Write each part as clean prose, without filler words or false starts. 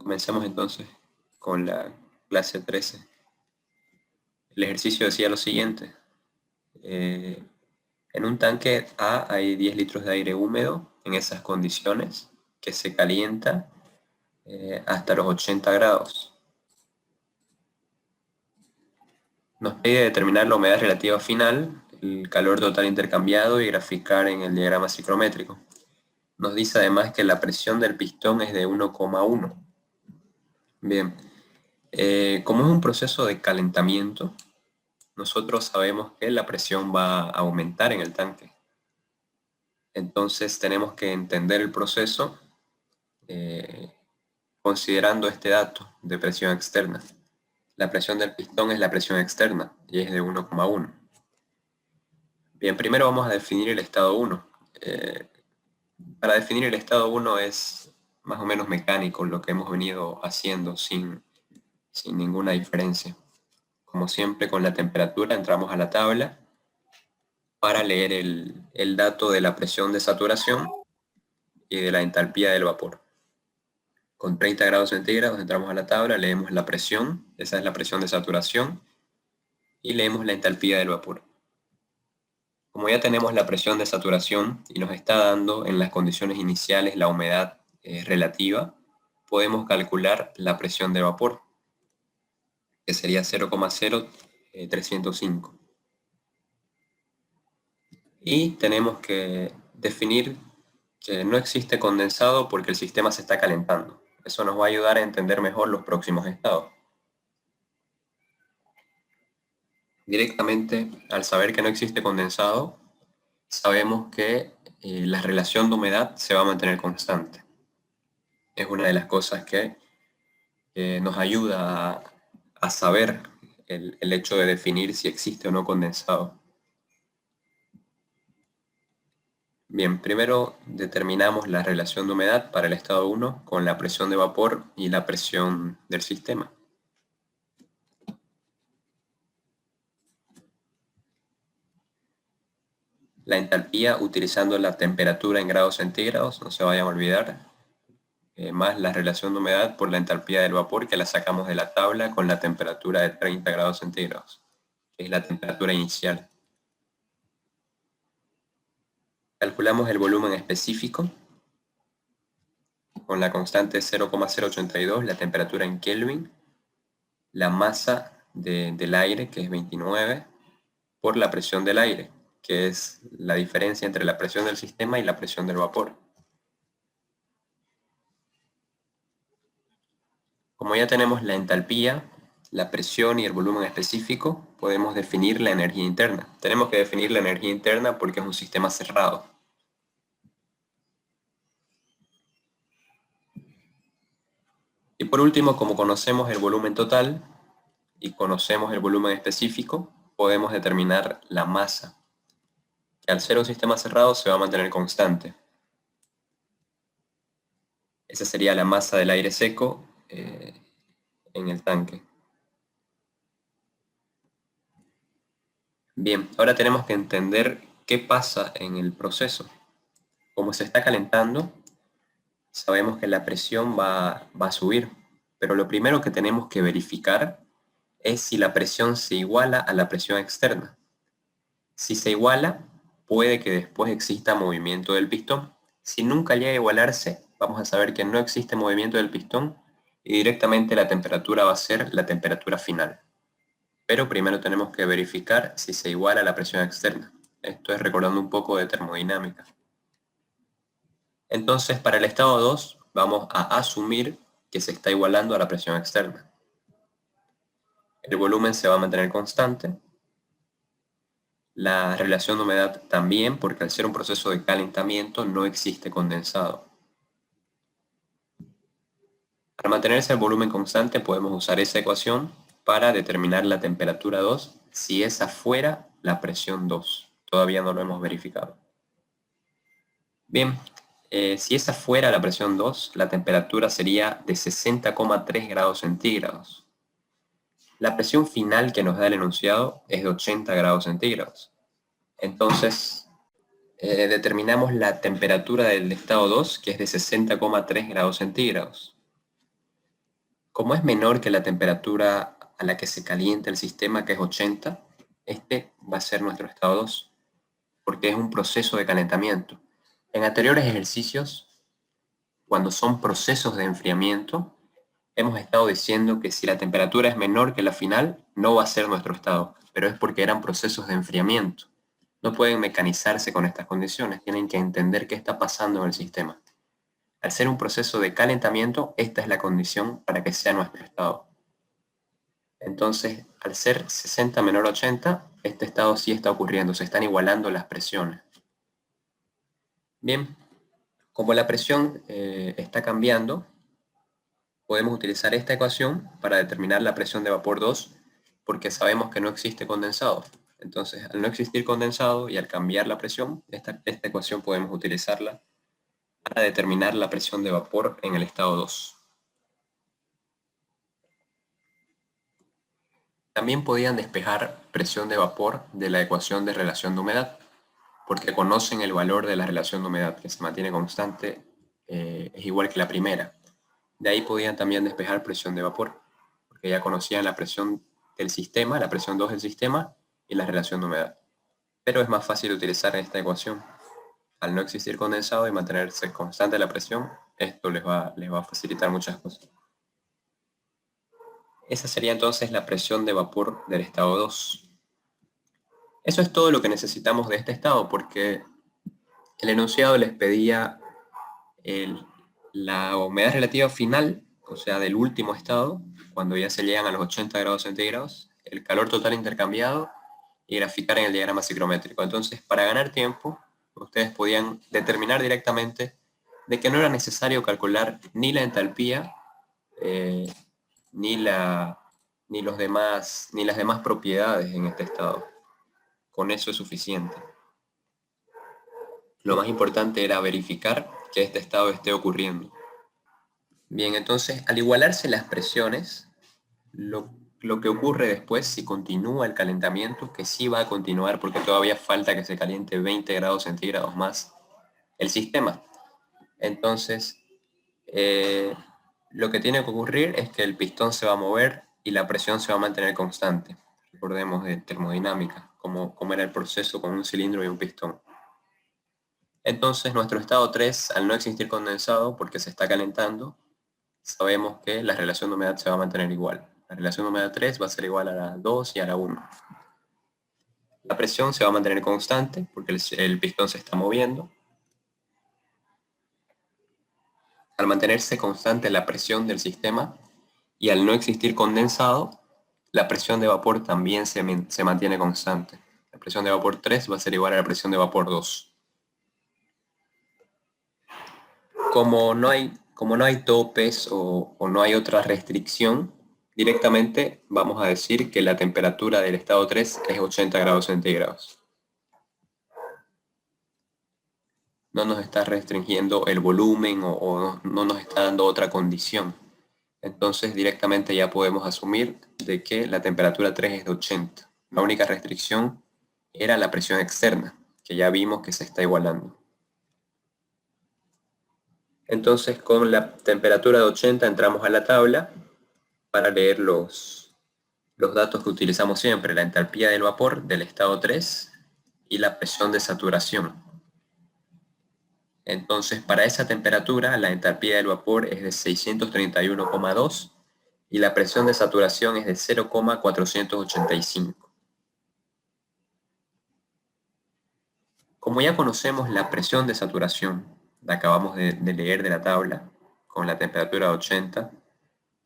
Comencemos entonces con la clase 13. El ejercicio decía lo siguiente. En un tanque A hay 10 litros de aire húmedo en esas condiciones que se calienta hasta los 80 grados. Nos pide determinar la humedad relativa final, el calor total intercambiado y graficar en el diagrama ciclométrico. Nos dice además que la presión del pistón es de 1,1. Bien, como es un proceso de calentamiento, nosotros sabemos que la presión va a aumentar en el tanque. Entonces tenemos que entender el proceso considerando este dato de presión externa. La presión del pistón es la presión externa y es de 1,1. Bien, primero vamos a definir el estado 1. Para definir el estado 1 es más o menos mecánico lo que hemos venido haciendo sin ninguna diferencia. Como siempre, con la temperatura entramos a la tabla para leer el dato de la presión de saturación y de la entalpía del vapor. Con 30 grados centígrados entramos a la tabla, leemos la presión, esa es la presión de saturación, y leemos la entalpía del vapor. Como ya tenemos la presión de saturación y nos está dando en las condiciones iniciales la humedad relativa, podemos calcular la presión de vapor, que sería 0,0305. Y tenemos que definir que no existe condensado porque el sistema se está calentando. Eso nos va a ayudar a entender mejor los próximos estados. Directamente, al saber que no existe condensado, sabemos que la relación de humedad se va a mantener constante. Es una de las cosas que nos ayuda a saber el hecho de definir si existe o no condensado. Bien, primero determinamos la relación de humedad para el estado 1 con la presión de vapor y la presión del sistema. La entalpía utilizando la temperatura en grados centígrados, no se vayan a olvidar, más la relación de humedad por la entalpía del vapor que la sacamos de la tabla con la temperatura de 30 grados centígrados, que es la temperatura inicial. Calculamos el volumen específico con la constante 0,082, la temperatura en Kelvin, la masa del aire, que es 29, por la presión del aire, que es la diferencia entre la presión del sistema y la presión del vapor. Como ya tenemos la entalpía, la presión y el volumen específico, podemos definir la energía interna. Tenemos que definir la energía interna porque es un sistema cerrado. Y por último, como conocemos el volumen total y conocemos el volumen específico, podemos determinar la masa, que al ser un sistema cerrado se va a mantener constante. Esa sería la masa del aire seco en el tanque. Bien, ahora tenemos que entender qué pasa en el proceso. Como se está calentando, sabemos que la presión va a subir, pero lo primero que tenemos que verificar es si la presión se iguala a la presión externa. Si se iguala, puede que después exista movimiento del pistón. Si nunca llega a igualarse, vamos a saber que no existe movimiento del pistón y directamente la temperatura va a ser la temperatura final. Pero primero tenemos que verificar si se iguala a la presión externa. Esto es recordando un poco de termodinámica. Entonces, para el estado 2, vamos a asumir que se está igualando a la presión externa. El volumen se va a mantener constante. La relación de humedad también, porque al ser un proceso de calentamiento no existe condensado. Para mantenerse el volumen constante podemos usar esa ecuación para determinar la temperatura 2 si es afuera la presión 2. Todavía no lo hemos verificado. Bien, si es afuera la presión 2, la temperatura sería de 60,3 grados centígrados. La presión final que nos da el enunciado es de 80 grados centígrados. Entonces, determinamos la temperatura del estado 2, que es de 60,3 grados centígrados. Como es menor que la temperatura a la que se calienta el sistema, que es 80, este va a ser nuestro estado 2, porque es un proceso de calentamiento. En anteriores ejercicios, cuando son procesos de enfriamiento, hemos estado diciendo que si la temperatura es menor que la final, no va a ser nuestro estado, pero es porque eran procesos de enfriamiento. No pueden mecanizarse con estas condiciones, tienen que entender qué está pasando en el sistema. Al ser un proceso de calentamiento, esta es la condición para que sea nuestro estado. Entonces, al ser 60 menor 80, este estado sí está ocurriendo, se están igualando las presiones. Bien, como la presión está cambiando, podemos utilizar esta ecuación para determinar la presión de vapor 2, porque sabemos que no existe condensado. Entonces, al no existir condensado y al cambiar la presión, esta ecuación podemos utilizarla para determinar la presión de vapor en el estado 2. También podían despejar presión de vapor de la ecuación de relación de humedad, porque conocen el valor de la relación de humedad, que se mantiene constante, es igual que la primera. De ahí podían también despejar presión de vapor, porque ya conocían la presión del sistema, la presión 2 del sistema y la relación de humedad. Pero es más fácil utilizar esta ecuación. Al no existir condensado y mantenerse constante la presión, esto les va a facilitar muchas cosas. Esa sería entonces la presión de vapor del estado 2. Eso es todo lo que necesitamos de este estado, porque el enunciado les pedía la humedad relativa final, o sea, del último estado, cuando ya se llegan a los 80 grados centígrados, el calor total intercambiado y graficar en el diagrama ciclométrico. Entonces, para ganar tiempo, ustedes podían determinar directamente de que no era necesario calcular ni la entalpía, eh, ni, ni las demás propiedades en este estado. Con eso es suficiente. Lo más importante era verificar que este estado esté ocurriendo. Bien, entonces, al igualarse las presiones, lo que ocurre después, si continúa el calentamiento, que sí va a continuar porque todavía falta que se caliente 20 grados centígrados más el sistema. Entonces, eh, lo que tiene que ocurrir es que el pistón se va a mover y la presión se va a mantener constante. Recordemos de termodinámica, como era el proceso con un cilindro y un pistón. Entonces, nuestro estado 3, al no existir condensado porque se está calentando, sabemos que la relación de humedad se va a mantener igual. La relación de humedad 3 va a ser igual a la 2 y a la 1. La presión se va a mantener constante porque el pistón se está moviendo. Al mantenerse constante la presión del sistema y al no existir condensado, la presión de vapor también se mantiene constante. La presión de vapor 3 va a ser igual a la presión de vapor 2. Como no hay topes o no hay otra restricción, directamente vamos a decir que la temperatura del estado 3 es 80 grados centígrados. No nos está restringiendo el volumen o no nos está dando otra condición. Entonces directamente ya podemos asumir de que la temperatura 3 es de 80. La única restricción era la presión externa, que ya vimos que se está igualando. Entonces con la temperatura de 80 entramos a la tabla para leer los datos que utilizamos siempre, la entalpía del vapor del estado 3 y la presión de saturación. Entonces, para esa temperatura, la entalpía del vapor es de 631,2 y la presión de saturación es de 0,485. Como ya conocemos la presión de saturación, la acabamos de leer de la tabla, con la temperatura de 80,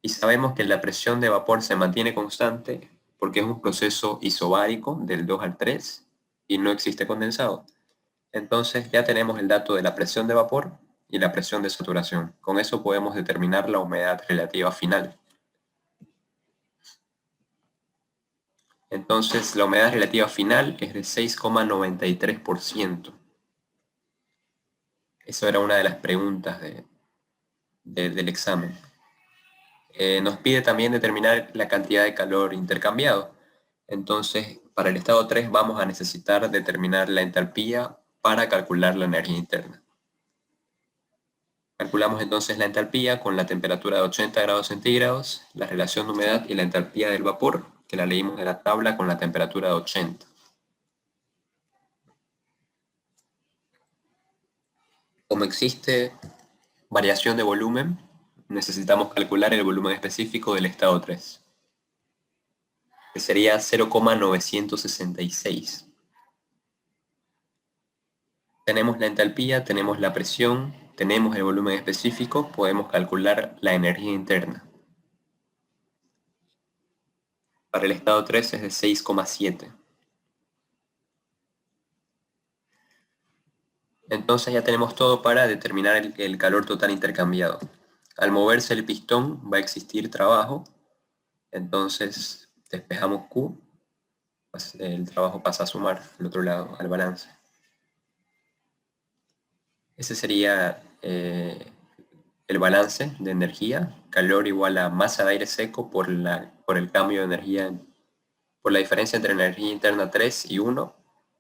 y sabemos que la presión de vapor se mantiene constante porque es un proceso isobárico del 2 al 3 y no existe condensado. Entonces ya tenemos el dato de la presión de vapor y la presión de saturación. Con eso podemos determinar la humedad relativa final. Entonces la humedad relativa final es de 6,93%. Eso era una de las preguntas del examen. Nos pide también determinar la cantidad de calor intercambiado. Entonces, para el estado 3 vamos a necesitar determinar la entalpía para calcular la energía interna. Calculamos entonces la entalpía con la temperatura de 80 grados centígrados, la relación de humedad y la entalpía del vapor, que la leímos de la tabla con la temperatura de 80. Como existe variación de volumen, necesitamos calcular el volumen específico del estado 3, que sería 0,966. Tenemos la entalpía, tenemos la presión, tenemos el volumen específico, podemos calcular la energía interna. Para el estado 3 es de 6,7. Entonces ya tenemos todo para determinar el calor total intercambiado. Al moverse el pistón va a existir trabajo, entonces despejamos Q, el trabajo pasa a sumar al otro lado, al balance. Ese sería el balance de energía, calor igual a masa de aire seco por el cambio de energía, por la diferencia entre energía interna 3 y 1,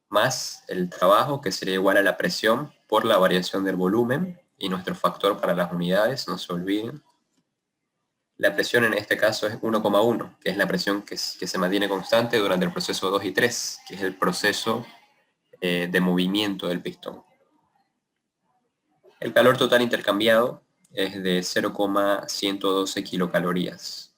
más el trabajo, que sería igual a la presión por la variación del volumen, y nuestro factor para las unidades, no se olviden. La presión en este caso es 1,1, que es la presión que se mantiene constante durante el proceso 2 y 3, que es el proceso de movimiento del pistón. El calor total intercambiado es de 0,112 kilocalorías.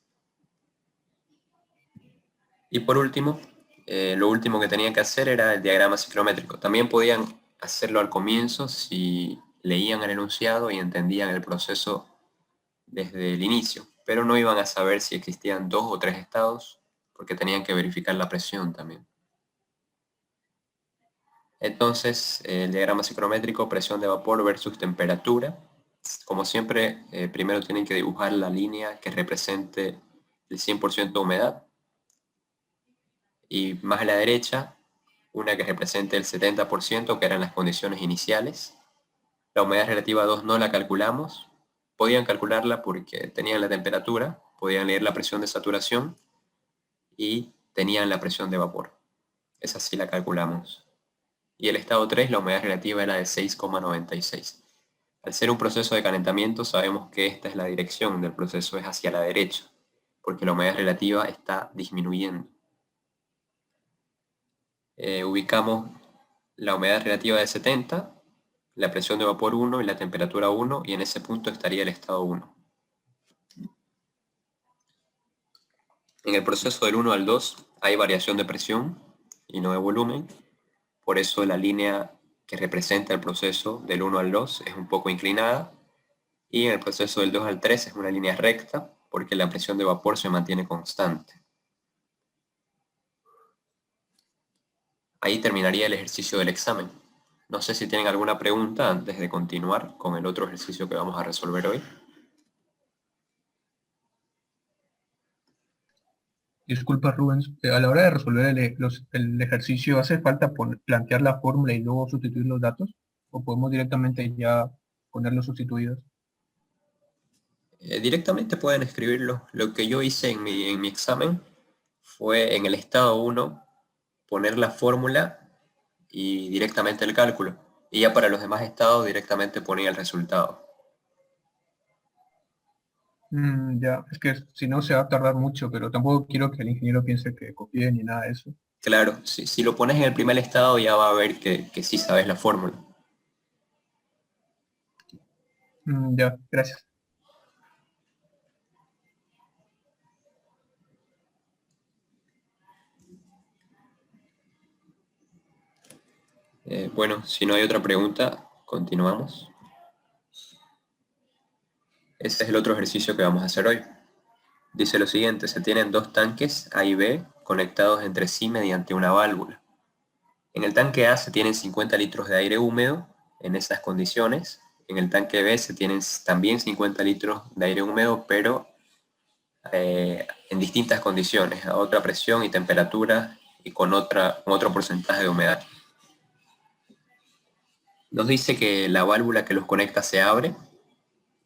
Y por último, lo último que tenían que hacer era el diagrama ciclométrico. También podían hacerlo al comienzo si leían el enunciado y entendían el proceso desde el inicio, pero no iban a saber si existían 2 o 3 estados, porque tenían que verificar la presión también. Entonces, el diagrama ciclométrico, presión de vapor versus temperatura. Como siempre, primero tienen que dibujar la línea que represente el 100% de humedad, y más a la derecha, una que represente el 70%, que eran las condiciones iniciales. La humedad relativa 2 no la calculamos. Podían calcularla porque tenían la temperatura, podían leer la presión de saturación y tenían la presión de vapor. Esa sí la calculamos. Y el estado 3, la humedad relativa era de 6,96. Al ser un proceso de calentamiento, sabemos que esta es la dirección del proceso, es hacia la derecha, porque la humedad relativa está disminuyendo. Ubicamos la humedad relativa de 70, la presión de vapor 1 y la temperatura 1, y en ese punto estaría el estado 1. En el proceso del 1 al 2 hay variación de presión y no de volumen, por eso la línea que representa el proceso del 1 al 2 es un poco inclinada, y en el proceso del 2 al 3 es una línea recta, porque la presión de vapor se mantiene constante. Ahí terminaría el ejercicio del examen. No sé si tienen alguna pregunta antes de continuar con el otro ejercicio que vamos a resolver hoy. Disculpa, Rubens, a la hora de resolver el ejercicio, ¿hace falta plantear la fórmula y luego sustituir los datos? ¿O podemos directamente ya ponerlos sustituidos? Directamente pueden escribirlo. Lo que yo hice en mi examen fue en el estado 1 poner la fórmula y directamente el cálculo. Y ya para los demás estados directamente ponía el resultado. Ya, es que si no se va a tardar mucho, pero tampoco quiero que el ingeniero piense que copié ni nada de eso. Claro, si lo pones en el primer estado ya va a ver que sí sabes la fórmula. Ya, gracias. Bueno, si no hay otra pregunta, continuamos. Este es el otro ejercicio que vamos a hacer hoy. Dice lo siguiente: se tienen dos tanques A y B conectados entre sí mediante una válvula. En el tanque A se tienen 50 litros de aire húmedo en esas condiciones. En el tanque B se tienen también 50 litros de aire húmedo, pero en distintas condiciones, a otra presión y temperatura y con otro porcentaje de humedad. Nos dice que la válvula que los conecta se abre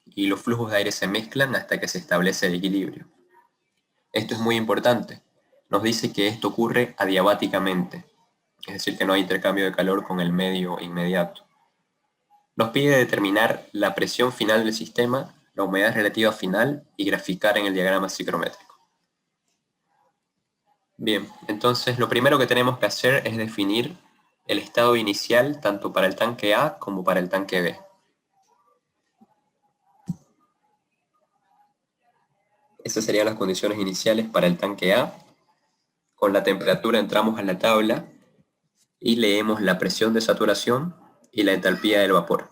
y los flujos de aire se mezclan hasta que se establece el equilibrio. Esto es muy importante. Nos dice que esto ocurre adiabáticamente, es decir, que no hay intercambio de calor con el medio inmediato. Nos pide determinar la presión final del sistema, la humedad relativa final y graficar en el diagrama psicométrico. Bien, entonces lo primero que tenemos que hacer es definir el estado inicial tanto para el tanque A como para el tanque B. Esas serían las condiciones iniciales para el tanque A. Con la temperatura entramos a la tabla y leemos la presión de saturación y la entalpía del vapor.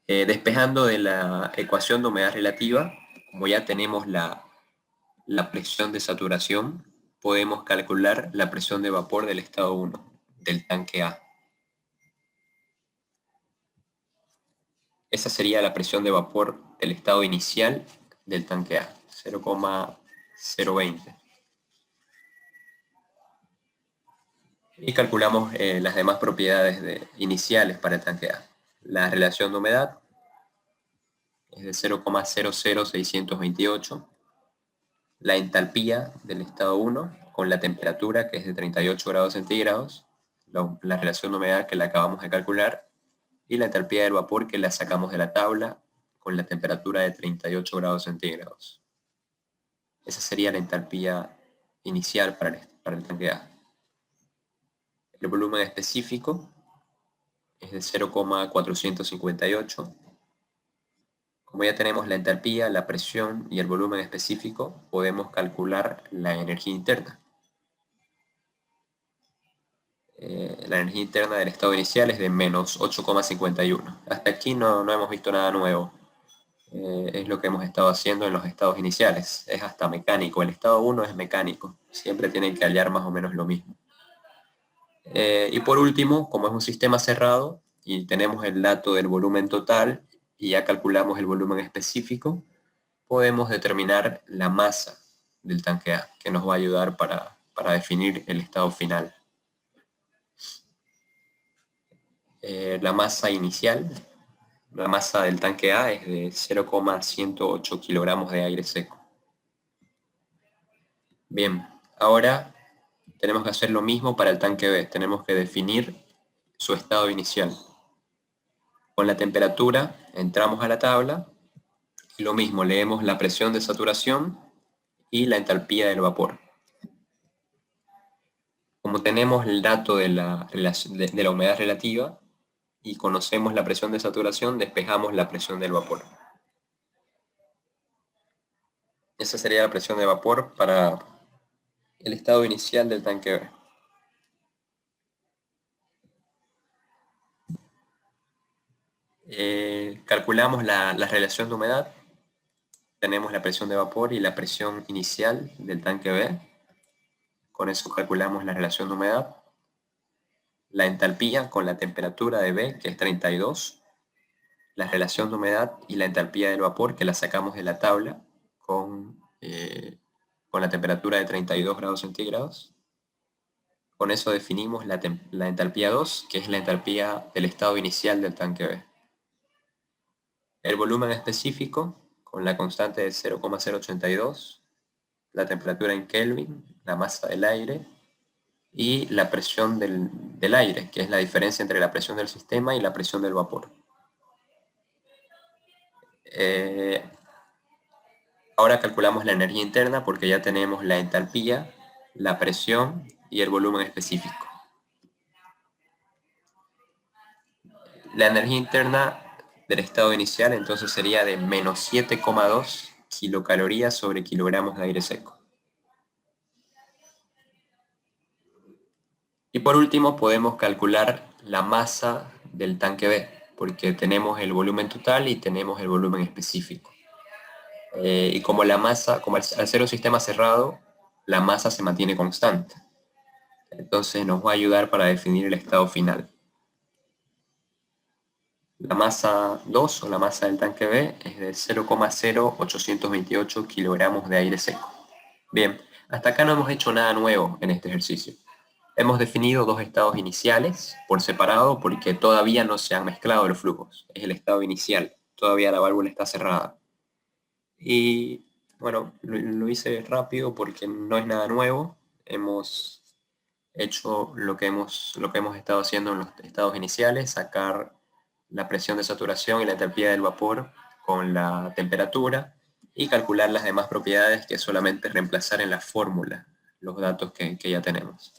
Despejando de la ecuación de humedad relativa, como ya tenemos la presión de saturación, podemos calcular la presión de vapor del estado 1, del tanque A. Esa sería la presión de vapor del estado inicial del tanque A, 0,020. Y calculamos las demás propiedades iniciales para el tanque A. La relación de humedad es de 0,00628. La entalpía del estado 1 con la temperatura, que es de 38 grados centígrados, la relación de humedad que la acabamos de calcular, y la entalpía del vapor que la sacamos de la tabla con la temperatura de 38 grados centígrados. Esa sería la entalpía inicial para el tanque A. El volumen específico es de 0,458. Como ya tenemos la entalpía, la presión y el volumen específico, podemos calcular la energía interna. La energía interna del estado inicial es de menos 8,51. Hasta aquí no hemos visto nada nuevo. Es lo que hemos estado haciendo en los estados iniciales. Es hasta mecánico. El estado 1 es mecánico. Siempre tienen que hallar más o menos lo mismo. Y por último, como es un sistema cerrado y tenemos el dato del volumen total y ya calculamos el volumen específico, podemos determinar la masa del tanque A, que nos va a ayudar para definir el estado final. La masa inicial, la masa del tanque A es de 0,108 kilogramos de aire seco. Bien, ahora tenemos que hacer lo mismo para el tanque B. Tenemos que definir su estado inicial. Con la temperatura entramos a la tabla y lo mismo, leemos la presión de saturación y la entalpía del vapor. Como tenemos el dato de la humedad relativa y conocemos la presión de saturación, despejamos la presión del vapor. Esa sería la presión de vapor para el estado inicial del tanque B. Calculamos la relación de humedad. Tenemos la presión de vapor y la presión inicial del tanque B. Con eso calculamos la relación de humedad. La entalpía con la temperatura de B, que es 32. La relación de humedad y la entalpía del vapor, que la sacamos de la tabla con la temperatura de 32 grados centígrados. Con eso definimos la entalpía 2, que es la entalpía del estado inicial del tanque B. El volumen específico, con la constante de 0,082, la temperatura en Kelvin, la masa del aire, y la presión del aire, que es la diferencia entre la presión del sistema y la presión del vapor. Ahora calculamos la energía interna porque ya tenemos la entalpía, la presión y el volumen específico. La energía interna del estado inicial entonces sería de menos 7,2 kilocalorías sobre kilogramos de aire seco. Y por último podemos calcular la masa del tanque B, porque tenemos el volumen total y tenemos el volumen específico. Y como la masa, como al ser un sistema cerrado, la masa se mantiene constante. Entonces nos va a ayudar para definir el estado final. La masa 2 o la masa del tanque B es de 0,0828 kilogramos de aire seco. Bien, hasta acá no hemos hecho nada nuevo en este ejercicio. Hemos definido dos estados iniciales por separado porque todavía no se han mezclado los flujos. Es el estado inicial, todavía la válvula está cerrada. Y bueno, lo hice rápido porque no es nada nuevo. Hemos hecho lo que hemos estado haciendo en los estados iniciales, sacar la presión de saturación y la entalpía del vapor con la temperatura y calcular las demás propiedades, que es solamente reemplazar en la fórmula los datos que ya tenemos.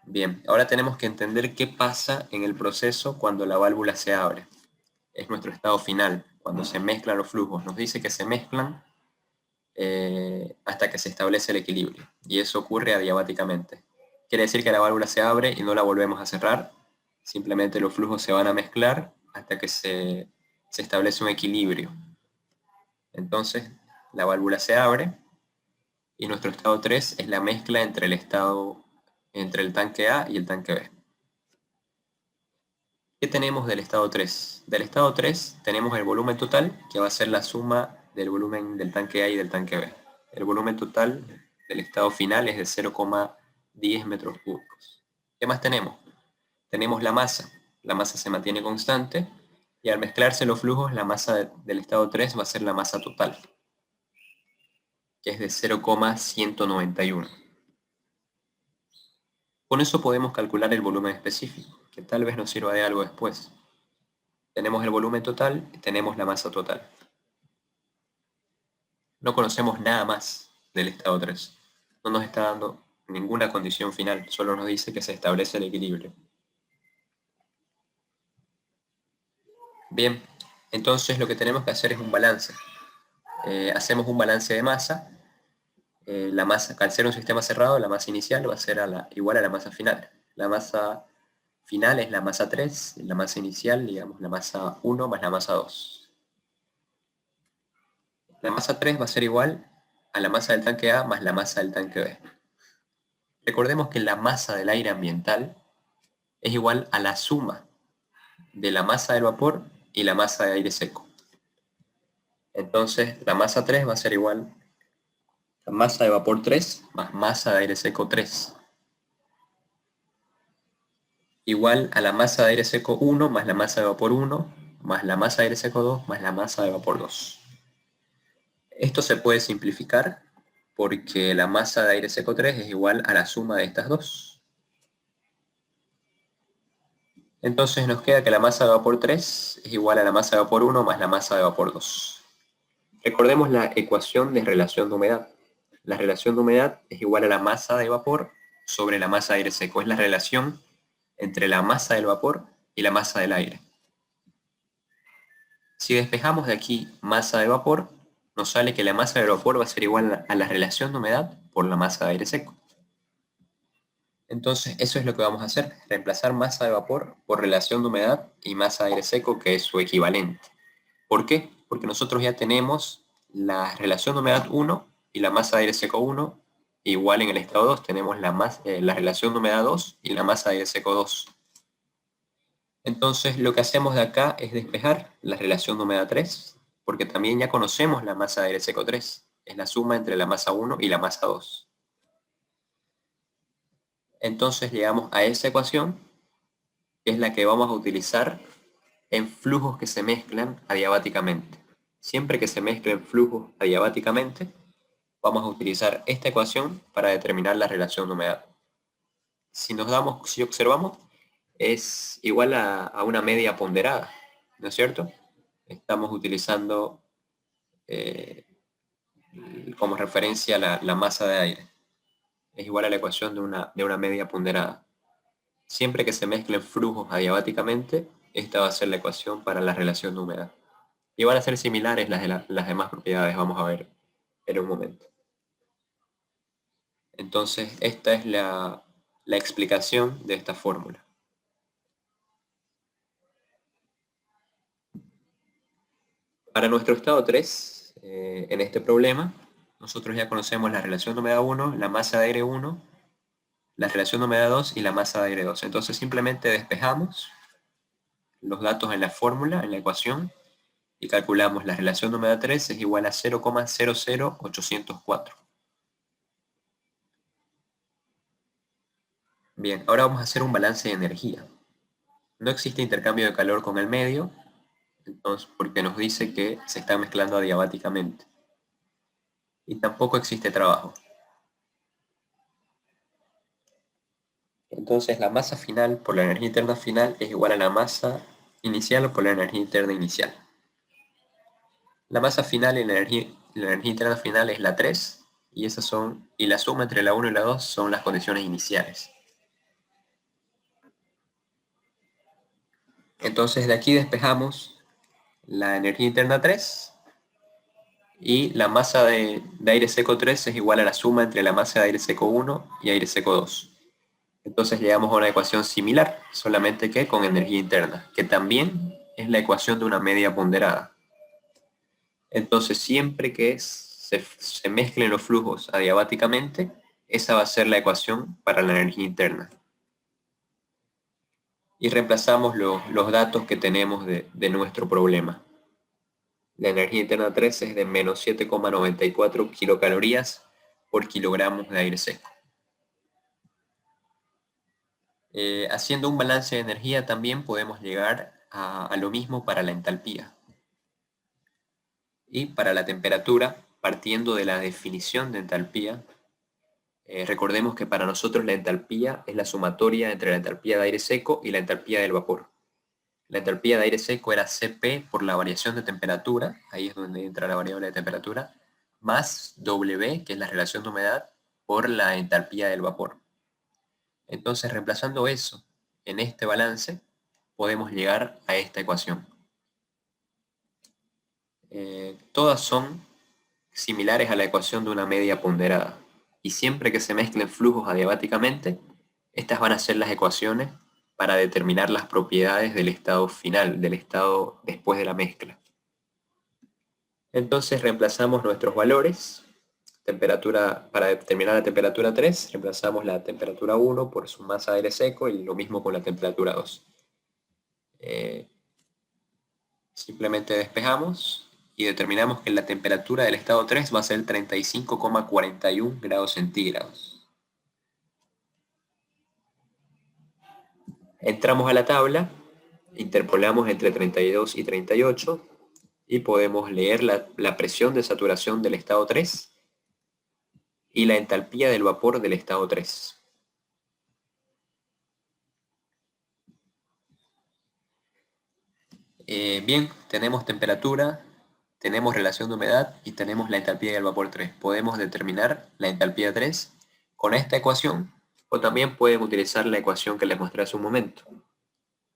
Bien, ahora tenemos que entender qué pasa en el proceso cuando la válvula se abre. Es nuestro estado final, cuando se mezclan los flujos. Nos dice que se mezclan hasta que se establece el equilibrio, y eso ocurre adiabáticamente. Quiere decir que la válvula se abre y no la volvemos a cerrar, simplemente los flujos se van a mezclar hasta que se establece un equilibrio. Entonces la válvula se abre y nuestro estado 3 es la mezcla entre el tanque A y el tanque B. ¿Qué tenemos del estado 3? Del estado 3 tenemos el volumen total, que va a ser la suma del volumen del tanque A y del tanque B. El volumen total del estado final es de 0,10 metros cúbicos. ¿Qué más tenemos? Tenemos la masa. La masa se mantiene constante y al mezclarse los flujos, la masa del estado 3 va a ser la masa total, que es de 0,191. Con eso podemos calcular el volumen específico, que tal vez nos sirva de algo después. Tenemos el volumen total y tenemos la masa total. No conocemos nada más del estado 3. No nos está dando ninguna condición final, solo nos dice que se establece el equilibrio. Bien, entonces lo que tenemos que hacer es un balance. Hacemos un balance de masa. La masa, al ser un sistema cerrado, la masa inicial va a ser igual a la masa final. La masa final es la masa 3, la masa inicial, digamos, la masa 1 más la masa 2. La masa 3 va a ser igual a la masa del tanque A más la masa del tanque B. Recordemos que la masa del aire ambiental es igual a la suma de la masa del vapor y la masa de aire seco. Entonces la masa 3 va a ser igual a masa de vapor 3 más masa de aire seco 3. Igual a la masa de aire seco 1 más la masa de vapor 1 más la masa de aire seco 2 más la masa de vapor 2. Esto se puede simplificar porque la masa de aire seco 3 es igual a la suma de estas dos. Entonces nos queda que la masa de vapor 3 es igual a la masa de vapor 1 más la masa de vapor 2. Recordemos la ecuación de relación de humedad. La relación de humedad es igual a la masa de vapor sobre la masa de aire seco. Es la relación entre la masa del vapor y la masa del aire. Si despejamos de aquí masa de vapor, nos sale que la masa del vapor va a ser igual a la relación de humedad por la masa de aire seco. Entonces eso es lo que vamos a hacer, reemplazar masa de vapor por relación de humedad y masa de aire seco, que es su equivalente. ¿Por qué? Porque nosotros ya tenemos la relación de humedad 1 y la masa de aire seco 1, igual en el estado 2 tenemos la relación de humedad 2 y la masa de aire seco 2. Entonces lo que hacemos de acá es despejar la relación de humedad 3, porque también ya conocemos la masa de aire seco 3, es la suma entre la masa 1 y la masa 2. Entonces llegamos a esa ecuación, que es la que vamos a utilizar en flujos que se mezclan adiabáticamente. Siempre que se mezclen flujos adiabáticamente, vamos a utilizar esta ecuación para determinar la relación de humedad. Si observamos, es igual a una media ponderada, ¿no es cierto? Estamos utilizando como referencia la masa de aire. Es igual a la ecuación de una media ponderada. Siempre que se mezclen flujos adiabáticamente, esta va a ser la ecuación para la relación de humedad. Y van a ser similares las demás propiedades, vamos a ver en un momento. Entonces, esta es la explicación de esta fórmula. Para nuestro estado 3, en este problema, nosotros ya conocemos la relación de humedad 1, la masa de aire 1, la relación de humedad 2 y la masa de aire 2. Entonces simplemente despejamos los datos en la fórmula, en la ecuación, y calculamos la relación de humedad 3 es igual a 0,00804. Bien, ahora vamos a hacer un balance de energía. No existe intercambio de calor con el medio, entonces, porque nos dice que se está mezclando adiabáticamente. Y tampoco existe trabajo. Entonces la masa final por la energía interna final es igual a la masa inicial por la energía interna inicial. La masa final y la energía interna final es la 3, y la suma entre la 1 y la 2 son las condiciones iniciales. Entonces de aquí despejamos la energía interna 3, y la masa de aire seco 3 es igual a la suma entre la masa de aire seco 1 y aire seco 2. Entonces llegamos a una ecuación similar, solamente que con energía interna, que también es la ecuación de una media ponderada. Entonces siempre que se mezclen los flujos adiabáticamente, esa va a ser la ecuación para la energía interna. Y reemplazamos los datos que tenemos de nuestro problema. La energía interna 3 es de menos 7,94 kilocalorías por kilogramos de aire seco. Haciendo un balance de energía también podemos llegar a lo mismo para la entalpía. Y para la temperatura, partiendo de la definición de entalpía, recordemos que para nosotros la entalpía es la sumatoria entre la entalpía de aire seco y la entalpía del vapor. La entalpía de aire seco era Cp por la variación de temperatura, ahí es donde entra la variable de temperatura, más W, que es la relación de humedad, por la entalpía del vapor. Entonces, reemplazando eso en este balance, podemos llegar a esta ecuación. Todas son similares a la ecuación de una media ponderada, y siempre que se mezclen flujos adiabáticamente, estas van a ser las ecuaciones para determinar las propiedades del estado final, del estado después de la mezcla. Entonces reemplazamos nuestros valores. Para determinar la temperatura 3, reemplazamos la temperatura 1 por su masa de aire seco, y lo mismo con la temperatura 2. Simplemente despejamos y determinamos que la temperatura del estado 3 va a ser 35,41 grados centígrados. Entramos a la tabla, interpolamos entre 32 y 38 y podemos leer la presión de saturación del estado 3 y la entalpía del vapor del estado 3. Bien, tenemos temperatura, tenemos relación de humedad y tenemos la entalpía del vapor 3. Podemos determinar la entalpía 3 con esta ecuación, o también pueden utilizar la ecuación que les mostré hace un momento,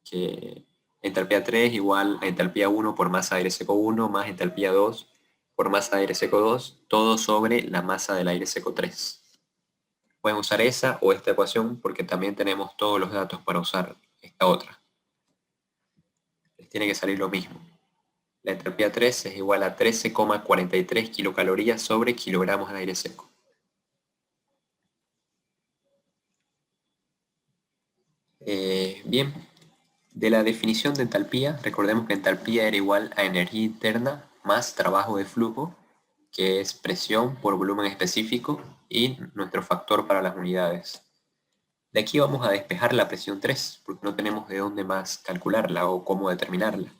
que entalpía 3 igual a entalpía 1 por masa de aire seco 1 más entalpía 2 por masa de aire seco 2, todo sobre la masa del aire seco 3. Pueden usar esa o esta ecuación porque también tenemos todos los datos para usar esta otra. Les tiene que salir lo mismo. La entalpía 3 es igual a 13,43 kilocalorías sobre kilogramos de aire seco. Bien, de la definición de entalpía, recordemos que entalpía era igual a energía interna más trabajo de flujo, que es presión por volumen específico, y nuestro factor para las unidades. De aquí vamos a despejar la presión 3, porque no tenemos de dónde más calcularla o cómo determinarla.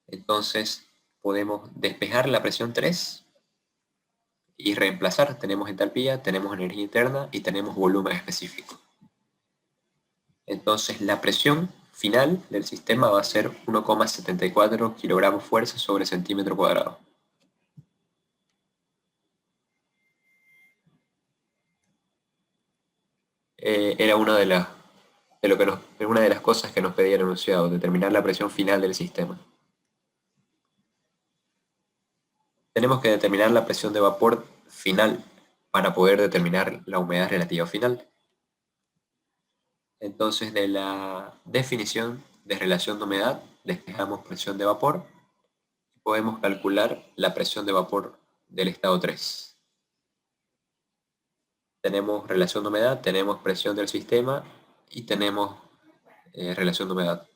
Entonces podemos despejar la presión 3 y reemplazar. Tenemos entalpía, tenemos energía interna y tenemos volumen específico. Entonces la presión final del sistema va a ser 1,74 kilogramos fuerza sobre centímetro cuadrado. Era una de las cosas que nos pedía el enunciado, determinar la presión final del sistema. Tenemos que determinar la presión de vapor final para poder determinar la humedad relativa final. Entonces, de la definición de relación de humedad, despejamos presión de vapor y podemos calcular la presión de vapor del estado 3. Tenemos relación de humedad, tenemos presión del sistema y tenemos relación de humedad.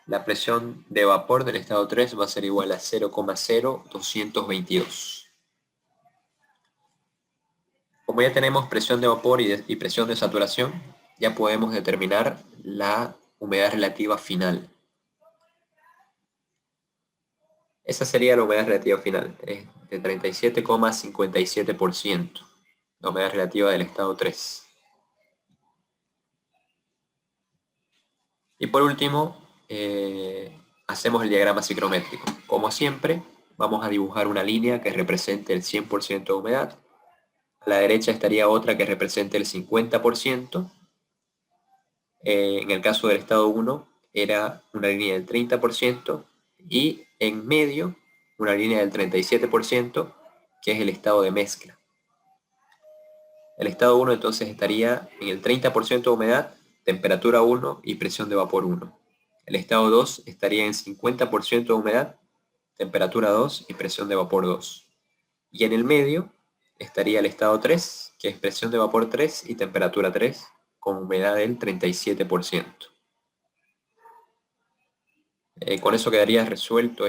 La presión de vapor del estado 3 va a ser igual a 0,0222. Como ya tenemos presión de vapor y presión de saturación, ya podemos determinar la humedad relativa final. Esa sería la humedad relativa final, es de 37,57%, la humedad relativa del estado 3. Y por último, hacemos el diagrama psicométrico. Como siempre, vamos a dibujar una línea que represente el 100% de humedad. A la derecha estaría otra que represente el 50%. En el caso del estado 1 era una línea del 30% y en medio una línea del 37%, que es el estado de mezcla. El estado 1 entonces estaría en el 30% de humedad, temperatura 1 y presión de vapor 1. El estado 2 estaría en 50% de humedad, temperatura 2 y presión de vapor 2. Y en el medio estaría el estado 3, que es presión de vapor 3 y temperatura 3, con humedad del 37%. Con eso quedaría resuelto